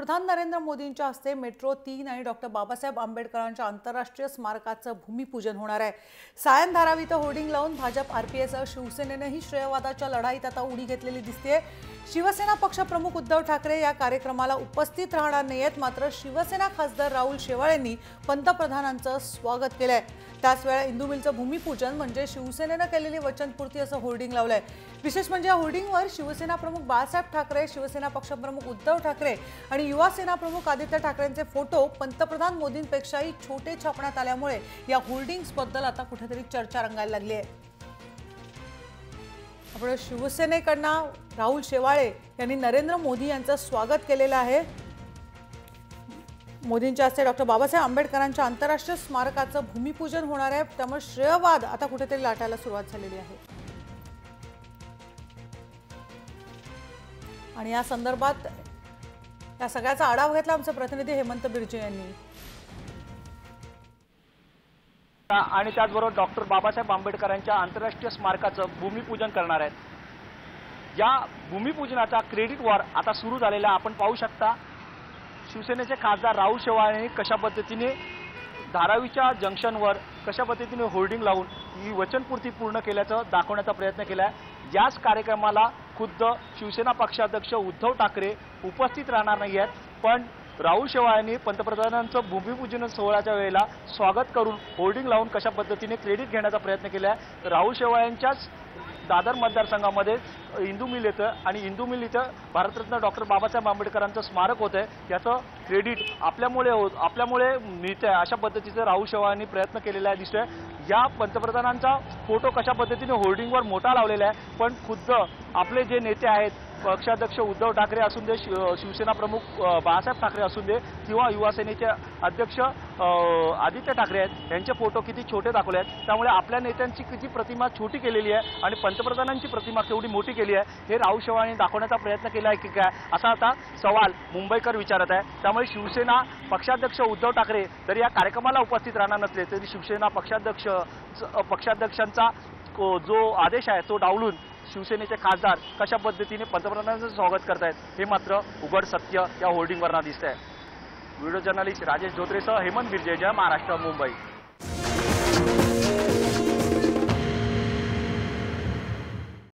पंतप्रधान नरेंद्र मोदींच्या हस्ते मेट्रो 3 आणि डॉक्टर बाबासाहेब आंबेडकरांच्या आंतरराष्ट्रीय स्मारकाचं भूमिपूजन होणार आहे। सायन धारावी इथं होर्डिंग लावून भाजप आरपीएससह शिवसेनेनेही श्रेयवादाच्या लढाईत आता उडी घेतलेली दिसते। शिवसेना पक्षप्रमुख उद्धव ठाकरे या कार्यक्रमाला उपस्थित राहणार नाहीत, मात्र शिवसेना खासदार राहुल शेवाळेंनी पंतप्रधानांचं स्वागत केलंय। त्याच वेळा इंदू मिलचं भूमिपूजन म्हणजे शिवसेनेनं केलेली वचनपूर्ती असं होर्डिंग लावलंय। विशेष म्हणजे या होर्डिंगवर शिवसेना प्रमुख बाळासाहेब ठाकरे, शिवसेना पक्षप्रमुख उद्धव ठाकरे आणि युवा सेना प्रमुख आदित्य ठाकरेंचे फोटो पंतप्रधान मोदींपेक्षाही छोटे छापण्यात आल्यामुळे या होर्डिंग्सबद्दल आता कुठेतरी चर्चा रंगायला लागली आहे। आपण शिवसेनेकडनं राहुल शेवाळे यांनी नरेंद्र मोदी यांचं स्वागत केलेलं आहे। मोदींच्या हस्ते डॉक्टर बाबासाहेब आंबेडकरांच्या आंतरराष्ट्रीय स्मारकाचं भूमिपूजन होणार आहे, त्यामुळे श्रेयवाद आता कुठेतरी लाटायला सुरुवात झालेली आहे। आणि या संदर्भात या सगळ्याचा आढावा घेतला आमचे प्रतिनिधी हेमंत बिर्जे यांनी। आणि त्याचबरोबर डॉक्टर बाबासाहेब आंबेडकरांच्या आंतरराष्ट्रीय स्मारकाचं भूमिपूजन करणार आहेत। या भूमिपूजनाचा क्रेडिट वॉर आता सुरू झालेला आपण पाहू शकता। शिवसेनेचे खासदार राहुल शेवाळे यांनी कशा पद्धतीने धारावीच्या जंक्शनवर कशा पद्धतीने होर्डिंग लावून ही वचनपूर्ती पूर्ण केल्याचं दाखवण्याचा प्रयत्न केलाय। याच कार्यक्रमाला खुद्द शिवसेना पक्षाध्यक्ष उद्धव ठाकरे उपस्थित राहणार नाही आहेत, पण राहुल शेवाळेंनी पंतप्रधानांचं भूमिपूजन सोहळ्याच्या वेळेला स्वागत करून होर्डिंग लावून कशा पद्धतीने क्रेडिट घेण्याचा प्रयत्न केलाय। राहुल शेवाळेंच्याच दादर मतदारसंघामध्ये इंदू मिल येतं आणि इंदू मिल इथं भारतरत्न डॉक्टर बाबासाहेब आंबेडकरांचं स्मारक होत आहे, याचं क्रेडिट आपल्यामुळे मिळतंय अशा पद्धतीचं राहुल शेवाळेंनी प्रयत्न केलेला आहे दिसतोय। या पंतप्रधानांचा फोटो कशा पद्धतीने होर्डिंगवर मोठा लावलेला आहे, पण खुद्द आपले जे नेते आहेत पक्षाध्यक्ष उद्धव ठाकरे असून दे, शिवसेना प्रमुख बाळासाहेब ठाकरे असून दे किंवा युवा सेनेचे अध्यक्ष आदित्य ठाकरे आहेत, यांचे फोटो किती छोटे दाखवले आहेत। त्यामुळे आपल्या नेत्यांची किती प्रतिमा छोटी केलेली आहे आणि पंतप्रधानांची प्रतिमा केवढी मोठी केली आहे हे राहुल शेवाळेंनी दाखवण्याचा प्रयत्न केला आहे की काय, असा आता सवाल मुंबईकर विचारत आहे। त्यामुळे शिवसेना पक्षाध्यक्ष उद्धव ठाकरे जरी या कार्यक्रमाला उपस्थित राहणार नसले तरी शिवसेना पक्षाध्यक्षांचा जो आदेश आहे तो डावलून शिवसेनेचे खासदार कशा पद्धतीने पंतप्रधानांचं स्वागत करतायत हे मात्र उघड सत्य या होर्डिंगवरनं दिसतंय। व्हिडिओ जर्नलिस्ट राजेश धोत्रेसह हेमंत बिर्जे, जय महाराष्ट्र, मुंबई।